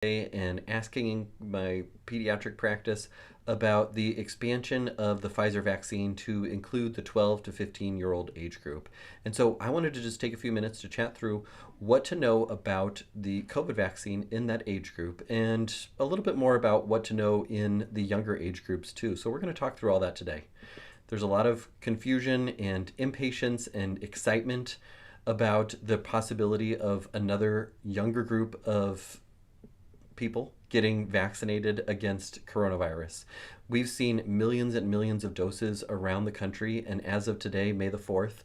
and asking my pediatric practice about the expansion of the Pfizer vaccine to include the 12 to 15-year-old age group. And so I wanted to just take a few minutes to chat through what to know about the COVID vaccine in that age group and a little bit more about what to know in the younger age groups too. So we're going to talk through all that today. There's a lot of confusion and impatience and excitement about the possibility of another younger group of people getting vaccinated against coronavirus. We've seen millions and millions of doses around the country, and as of today, May the 4th,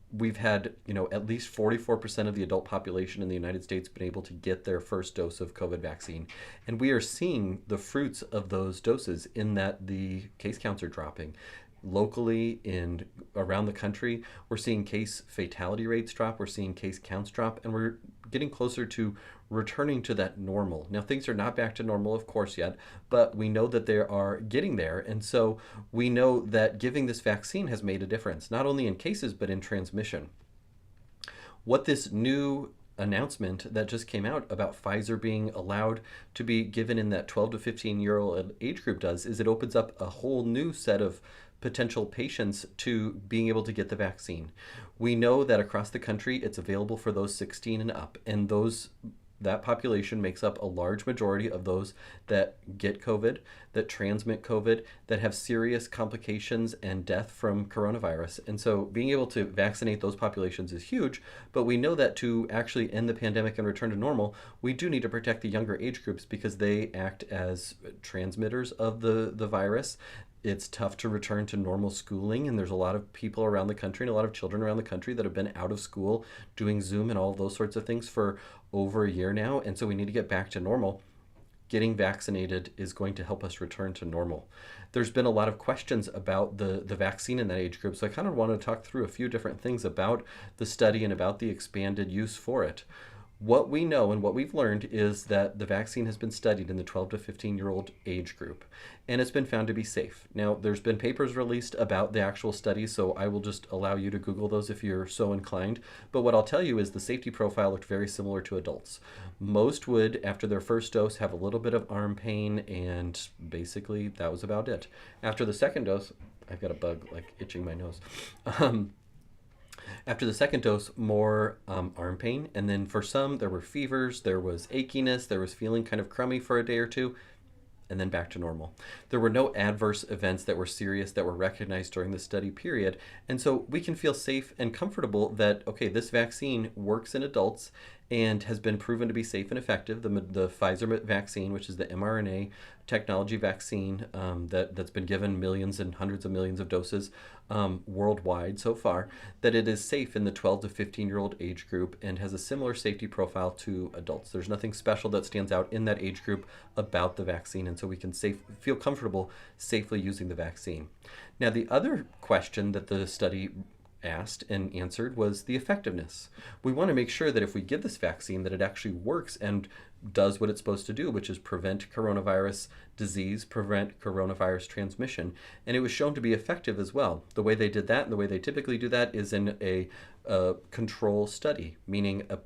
we've had, at least 44% of the adult population in the United States been able to get their first dose of COVID vaccine. And we are seeing the fruits of those doses in that the case counts are dropping. Locally and around the country, we're seeing case fatality rates drop, we're seeing case counts drop, and we're getting closer to returning to that normal. Now, things are not back to normal, of course, yet, but we know that they are getting there. And so we know that giving this vaccine has made a difference, not only in cases, but in transmission. What this new announcement that just came out about Pfizer being allowed to be given in that 12 to 15-year-old age group does is it opens up a whole new set of potential patients to being able to get the vaccine. We know that across the country it's available for those 16 and up, and that population makes up a large majority of those that get COVID, that transmit COVID, that have serious complications and death from coronavirus. And so being able to vaccinate those populations is huge, but we know that to actually end the pandemic and return to normal, we do need to protect the younger age groups because they act as transmitters of the virus. It's tough to return to normal schooling, and there's a lot of people around the country and a lot of children around the country that have been out of school doing Zoom and all those sorts of things for over a year now, and so we need to get back to normal. Getting vaccinated is going to help us return to normal. There's been a lot of questions about the vaccine in that age group, so I kind of want to talk through a few different things about the study and about the expanded use for it. What we know and what we've learned is that the vaccine has been studied in the 12 to 15-year-old age group, and it's been found to be safe. Now, there's been papers released about the actual study, so I will just allow you to Google those if you're so inclined. But what I'll tell you is the safety profile looked very similar to adults. Most would, after their first dose, have a little bit of arm pain, and basically that was about it. After the second dose, I've got a bug like itching my nose. After the second dose, more arm pain. And then for some, there were fevers, there was achiness, there was feeling kind of crummy for a day or two, and then back to normal. There were no adverse events that were serious that were recognized during the study period. And so we can feel safe and comfortable that, okay, this vaccine works in adults and has been proven to be safe and effective. The Pfizer vaccine, which is the mRNA technology vaccine that's been given millions and hundreds of millions of doses worldwide so far, that it is safe in the 12 to 15-year-old age group and has a similar safety profile to adults. There's nothing special that stands out in that age group about the vaccine, and so we can feel comfortable safely using the vaccine. Now, the other question that the study asked and answered was the effectiveness. We want to make sure that if we give this vaccine that it actually works and does what it's supposed to do, which is prevent coronavirus disease, prevent coronavirus transmission. And it was shown to be effective as well. The way they did that and the way they typically do that is in a control study, meaning a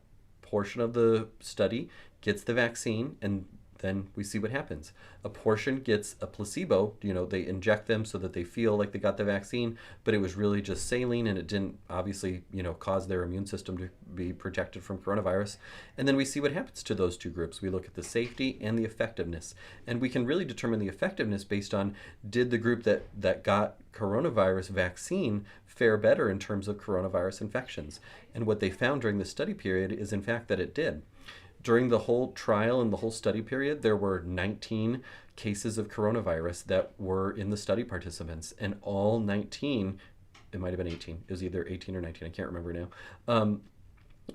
portion of the study gets the vaccine and then we see what happens. A portion gets a placebo, they inject them so that they feel like they got the vaccine, but it was really just saline and it didn't obviously, cause their immune system to be protected from coronavirus. And then we see what happens to those two groups. We look at the safety and the effectiveness. And we can really determine the effectiveness based on, did the group that got coronavirus vaccine fare better in terms of coronavirus infections? And what they found during the study period is in fact that it did. During the whole trial and the whole study period, there were 19 cases of coronavirus that were in the study participants, and all 19, it might have been 18, it was either 18 or 19, I can't remember now,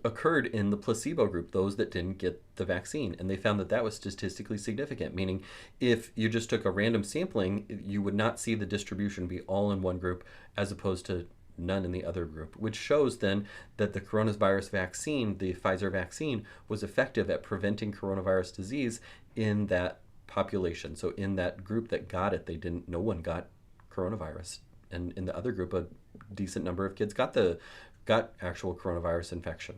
occurred in the placebo group, those that didn't get the vaccine. And they found that was statistically significant, meaning if you just took a random sampling, you would not see the distribution be all in one group as opposed to none in the other group, which shows then that the coronavirus vaccine, the Pfizer vaccine, was effective at preventing coronavirus disease in that population. So in that group that got it, no one got coronavirus. And in the other group, a decent number of kids got actual coronavirus infection.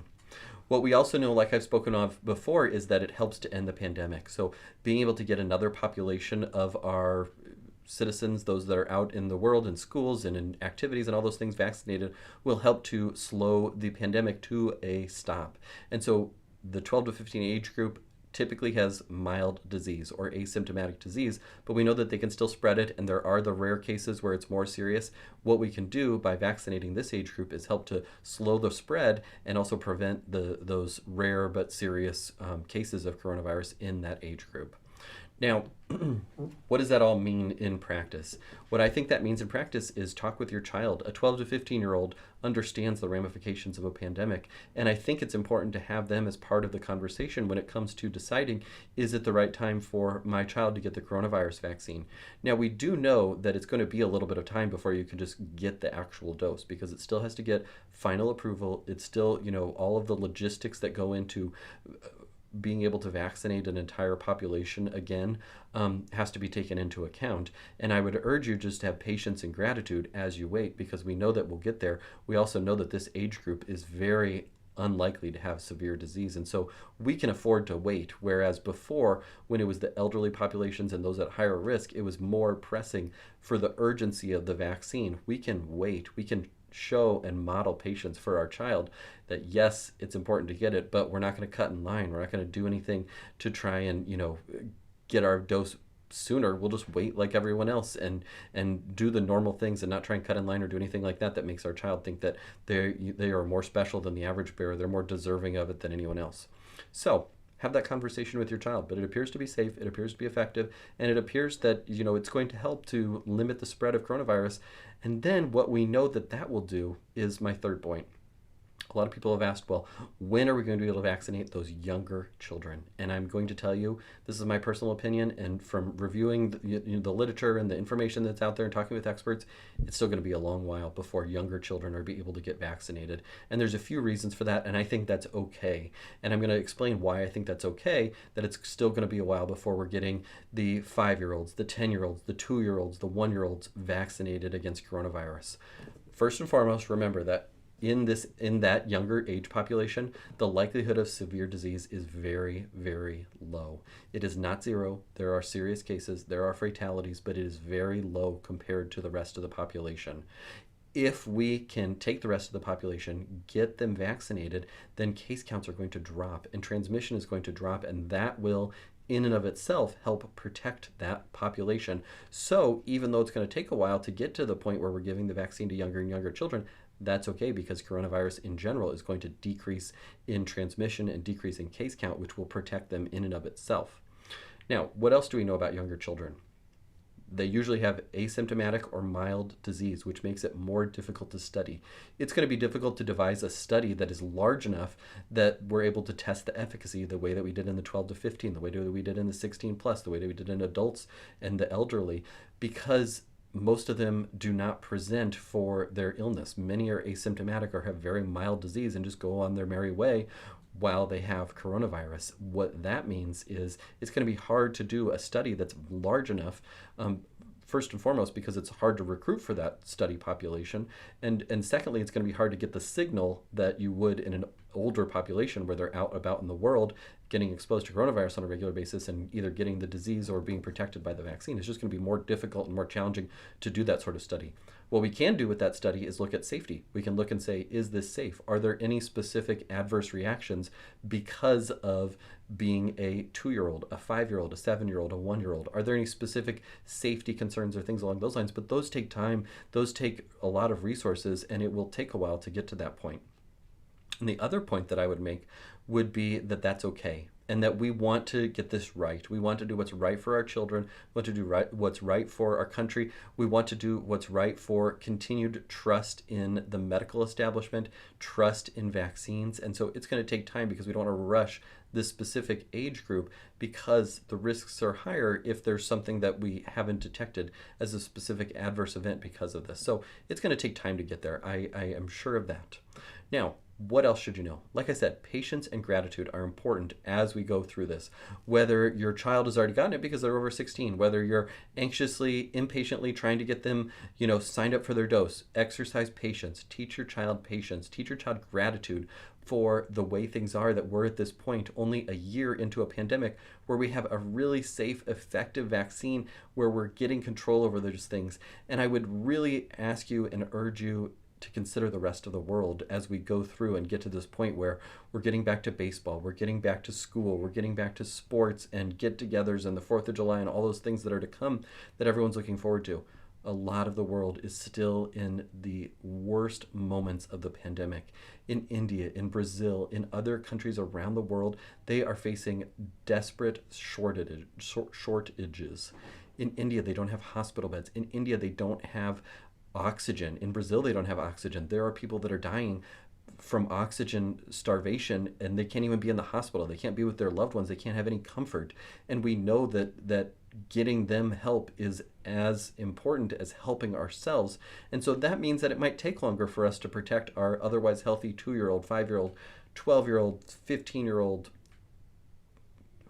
What we also know, like I've spoken of before, is that it helps to end the pandemic. So being able to get another population of our citizens, those that are out in the world in schools and in activities and all those things vaccinated, will help to slow the pandemic to a stop. And so the 12 to 15 age group typically has mild disease or asymptomatic disease, but we know that they can still spread it, and there are the rare cases where it's more serious. What we can do by vaccinating this age group is help to slow the spread and also prevent those rare but serious cases of coronavirus in that age group. Now, what does that all mean in practice? What I think that means in practice is talk with your child. A 12 to 15-year-old understands the ramifications of a pandemic, and I think it's important to have them as part of the conversation when it comes to deciding, is it the right time for my child to get the coronavirus vaccine? Now, we do know that it's going to be a little bit of time before you can just get the actual dose, because it still has to get final approval. It's still, all of the logistics that go into being able to vaccinate an entire population again has to be taken into account. And I would urge you just to have patience and gratitude as you wait, because we know that we'll get there. We also know that this age group is very unlikely to have severe disease, and so we can afford to wait, whereas before, when it was the elderly populations and those at higher risk, it was more pressing for the urgency of the vaccine. We can wait. We can show and model patience for our child that yes, it's important to get it, but we're not going to cut in line. We're not going to do anything to try and get our dose sooner. We'll just wait like everyone else and do the normal things and not try and cut in line or do anything like that makes our child think that they are more special than the average bearer. They're more deserving of it than anyone else. So have that conversation with your child. But it appears to be safe, it appears to be effective, and it appears that it's going to help to limit the spread of coronavirus. And then what we know that will do is my third point. A lot of people have asked, well, when are we going to be able to vaccinate those younger children? And I'm going to tell you, this is my personal opinion, and from reviewing the literature and the information that's out there and talking with experts, it's still going to be a long while before younger children are able to get vaccinated. And there's a few reasons for that, and I think that's okay. And I'm going to explain why I think that's okay, that it's still going to be a while before we're getting the 5-year-olds, the 10-year-olds, the 2-year-olds, the 1-year-olds vaccinated against coronavirus. First and foremost, remember that in that younger age population, the likelihood of severe disease is very, very low. It is not zero. There are serious cases, there are fatalities, but it is very low compared to the rest of the population. If we can take the rest of the population, get them vaccinated, then case counts are going to drop and transmission is going to drop, and that will in and of itself help protect that population. So even though it's going to take a while to get to the point where we're giving the vaccine to younger and younger children, that's okay, because coronavirus in general is going to decrease in transmission and decrease in case count, which will protect them in and of itself. Now, what else do we know about younger children? They usually have asymptomatic or mild disease, which makes it more difficult to study. It's going to be difficult to devise a study that is large enough that we're able to test the efficacy the way that we did in the 12 to 15, the way that we did in the 16 plus, the way that we did in adults and the elderly, because most of them do not present for their illness. Many are asymptomatic or have very mild disease and just go on their merry way while they have coronavirus. What that means is it's going to be hard to do a study that's large enough, first and foremost because it's hard to recruit for that study population, and secondly, it's going to be hard to get the signal that you would in an older population where they're out about in the world getting exposed to coronavirus on a regular basis and either getting the disease or being protected by the vaccine. It's just going to be more difficult and more challenging to do that sort of study. What we can do with that study is look at safety. We can look and say, is this safe? Are there any specific adverse reactions because of being a 2-year-old, a 5-year-old, a 7-year-old, a 1-year-old? Are there any specific safety concerns or things along those lines? But those take time, those take a lot of resources, and it will take a while to get to that point. And the other point that I would make would be that that's okay, and that we want to get this right. We want to do what's right for our children. We want to do what's right for our country. We want to do what's right for continued trust in the medical establishment, trust in vaccines. And so it's going to take time because we don't want to rush this specific age group because the risks are higher if there's something that we haven't detected as a specific adverse event because of this. So it's going to take time to get there. I am sure of that. Now, what else should you know? Like I said, patience and gratitude are important as we go through this. Whether your child has already gotten it because they're over 16, whether you're anxiously, impatiently trying to get them, signed up for their dose, exercise patience, teach your child patience, teach your child gratitude for the way things are that we're at this point, only a year into a pandemic, where we have a really safe, effective vaccine where we're getting control over those things. And I would really ask you and urge you to consider the rest of the world as we go through and get to this point where we're getting back to baseball, we're getting back to school, we're getting back to sports and get-togethers and the 4th of July and all those things that are to come that everyone's looking forward to. A lot of the world is still in the worst moments of the pandemic. In India, in Brazil, in other countries around the world, they are facing desperate shortages. In India, they don't have hospital beds. In India, they don't have oxygen. In Brazil, they don't have oxygen. There are people that are dying from oxygen starvation, and they can't even be in the hospital. They can't be with their loved ones. They can't have any comfort. And we know that getting them help is as important as helping ourselves. And so that means that it might take longer for us to protect our otherwise healthy 2-year-old, 5-year-old, 12-year-old, 15-year-old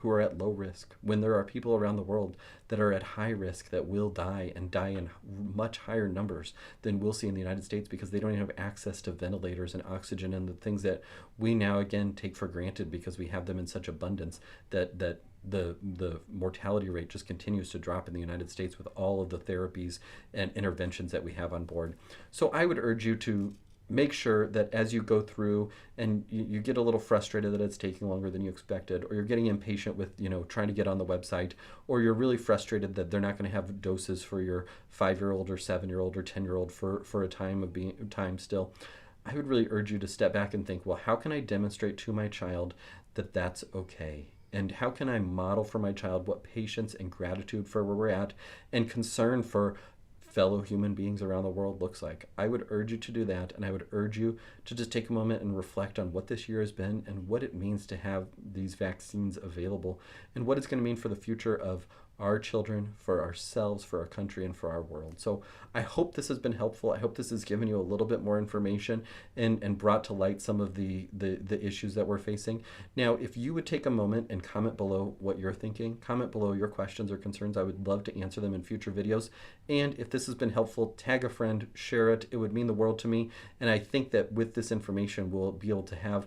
who are at low risk, when there are people around the world that are at high risk that will die and die in much higher numbers than we'll see in the United States, because they don't even have access to ventilators and oxygen and the things that we now again take for granted because we have them in such abundance, that the mortality rate just continues to drop in the United States with all of the therapies and interventions that we have on board. So I would urge you to make sure that as you go through and you get a little frustrated that it's taking longer than you expected, or you're getting impatient with trying to get on the website, or you're really frustrated that they're not going to have doses for your 5-year-old or 7-year-old or 10-year-old for a time still, I would really urge you to step back and think, well, how can I demonstrate to my child that that's okay? And how can I model for my child what patience and gratitude for where we're at and concern for fellow human beings around the world looks like? I would urge you to do that, and I would urge you to just take a moment and reflect on what this year has been and what it means to have these vaccines available and what it's going to mean for the future of our children, for ourselves, for our country, and for our world. So I hope this has been helpful. I hope this has given you a little bit more information and brought to light some of the issues that we're facing. Now, if you would take a moment and comment below what you're thinking, comment below your questions or concerns. I would love to answer them in future videos. And if this has been helpful, tag a friend, share it. It would mean the world to me. And I think that with this information, we'll be able to have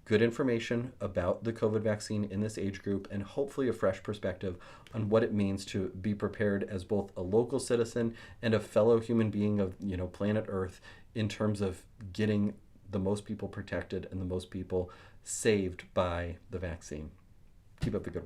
good information about the COVID vaccine in this age group, and hopefully a fresh perspective on what it means to be prepared as both a local citizen and a fellow human being of planet Earth, in terms of getting the most people protected and the most people saved by the vaccine. Keep up the good work.